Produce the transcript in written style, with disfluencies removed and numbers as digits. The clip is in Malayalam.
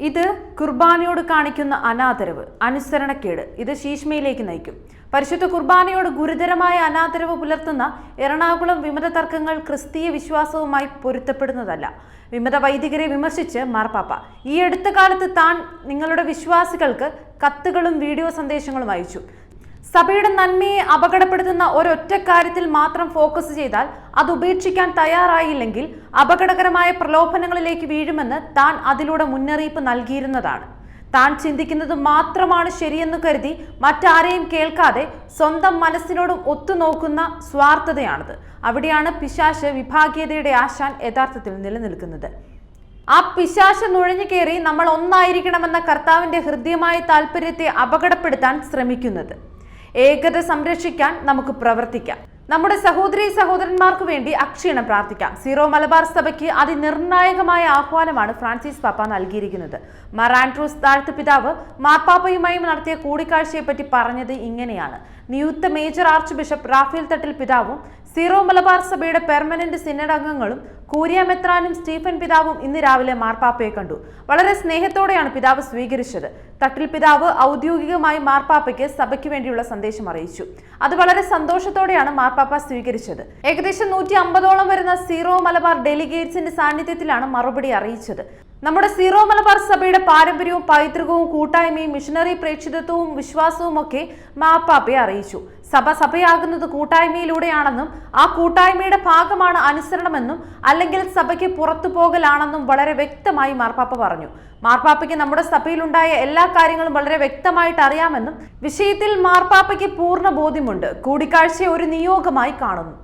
ഇത് കുർബാനയോട് കാണിക്കുന്ന അനാദരവ്, അനുസരണക്കേട്. ഇത് ശീശ്മയിലേക്ക് നയിക്കും. പരിശുദ്ധ കുർബാനയോട് ഗുരുതരമായ അനാദരവ് പുലർത്തുന്ന എറണാകുളം വിമത തർക്കങ്ങൾ ക്രിസ്തീയ വിശ്വാസവുമായി പൊരുത്തപ്പെടുന്നതല്ല. വിമത വൈദികരെ വിമർശിച്ച് മാർപ്പാപ്പ ഈ അടുത്ത കാലത്ത് താൻ നിങ്ങളുടെ വിശ്വാസികൾക്ക് കത്തുകളും വീഡിയോ സന്ദേശങ്ങളും അയച്ചു. സഭയുടെ നന്മയെ അപകടപ്പെടുത്തുന്ന ഒരൊറ്റ കാര്യത്തിൽ മാത്രം ഫോക്കസ് ചെയ്താൽ അത് ഉപേക്ഷിക്കാൻ തയ്യാറായില്ലെങ്കിൽ അപകടകരമായ പ്രലോഭനങ്ങളിലേക്ക് വീഴുമെന്ന് താൻ അതിലൂടെ മുന്നറിയിപ്പ് നൽകിയിരുന്നതാണ്. താൻ ചിന്തിക്കുന്നത് മാത്രമാണ് ശരിയെന്ന് കരുതി മറ്റാരെയും കേൾക്കാതെ സ്വന്തം മനസ്സിനോടും ഒത്തുനോക്കുന്ന സ്വാർത്ഥതയാണത്. അവിടെയാണ് പിശാച് വിഭാഗീയതയുടെ ആശാൻ യഥാർത്ഥത്തിൽ നിലനിൽക്കുന്നത്. ആ പിശാച് നുഴഞ്ഞു കയറി നമ്മൾ ഒന്നായിരിക്കണമെന്ന കർത്താവിന്റെ ഹൃദ്യമായ താല്പര്യത്തെ അപകടപ്പെടുത്താൻ ശ്രമിക്കുന്നത്. ഏകത സംരക്ഷിക്കാൻ നമുക്ക് പ്രവർത്തിക്കാം. നമ്മുടെ സഹോദരീ സഹോദരന്മാർക്ക് വേണ്ടി അക്ഷീണം പ്രാർത്ഥിക്കാം. സീറോ മലബാർ സഭയ്ക്ക് അതിനിർണായകമായ ആഹ്വാനമാണ് ഫ്രാൻസിസ് പാപ്പ നൽകിയിരിക്കുന്നത്. മാർ ആൻഡ്രൂസ് താഴ്ത്ത് പിതാവ് മാർപ്പാപ്പയുമായും നടത്തിയ കൂടിക്കാഴ്ചയെപ്പറ്റി പറഞ്ഞത് ഇങ്ങനെയാണ്. നിയുക്ത major arch bishop Raphael Thattil പിതാവും സീറോ മലബാർ സഭയുടെ പെർമനന്റ് സിനഡ് അംഗങ്ങളും കൂരിയ മെത്രാനും സ്റ്റീഫൻ പിതാവും ഇന്ന് രാവിലെ മാർപ്പാപ്പയെ കണ്ടു. വളരെ സ്നേഹത്തോടെയാണ് പിതാവ് സ്വീകരിച്ചത്. തട്ടിൽ പിതാവ് ഔദ്യോഗികമായി മാർപ്പാപ്പയ്ക്ക് സഭയ്ക്ക് വേണ്ടിയുള്ള സന്ദേശം അറിയിച്ചു. അത് വളരെ സന്തോഷത്തോടെയാണ് മാർപ്പാപ്പ സ്വീകരിച്ചത്. ഏകദേശം 150ഓളം വരുന്ന സീറോ മലബാർ ഡെലിഗേറ്റ്സിന്റെ സാന്നിധ്യത്തിലാണ് മറുപടി അറിയിച്ചത്. നമ്മുടെ സീറോ മലബാർ സഭയുടെ പാരമ്പര്യവും പൈതൃകവും കൂട്ടായ്മയും മിഷണറി പ്രേക്ഷിതത്വവും വിശ്വാസവും ഒക്കെ മാർപ്പാപ്പയെ അറിയിച്ചു. സഭ സഭയാകുന്നത് കൂട്ടായ്മയിലൂടെയാണെന്നും ആ കൂട്ടായ്മയുടെ ഭാഗമാണ് അനുസരണമെന്നും അല്ലെങ്കിൽ സഭയ്ക്ക് പുറത്തു പോകലാണെന്നും വളരെ വ്യക്തമായി മാർപ്പാപ്പ പറഞ്ഞു. മാർപ്പാപ്പയ്ക്ക് നമ്മുടെ സഭയിലുണ്ടായ എല്ലാ കാര്യങ്ങളും വളരെ വ്യക്തമായിട്ട് അറിയാമെന്നും വിഷയത്തിൽ മാർപ്പാപ്പയ്ക്ക് പൂർണ്ണ ബോധ്യമുണ്ട്. കൂടിക്കാഴ്ചയെ ഒരു നിയോഗമായി കാണുന്നു.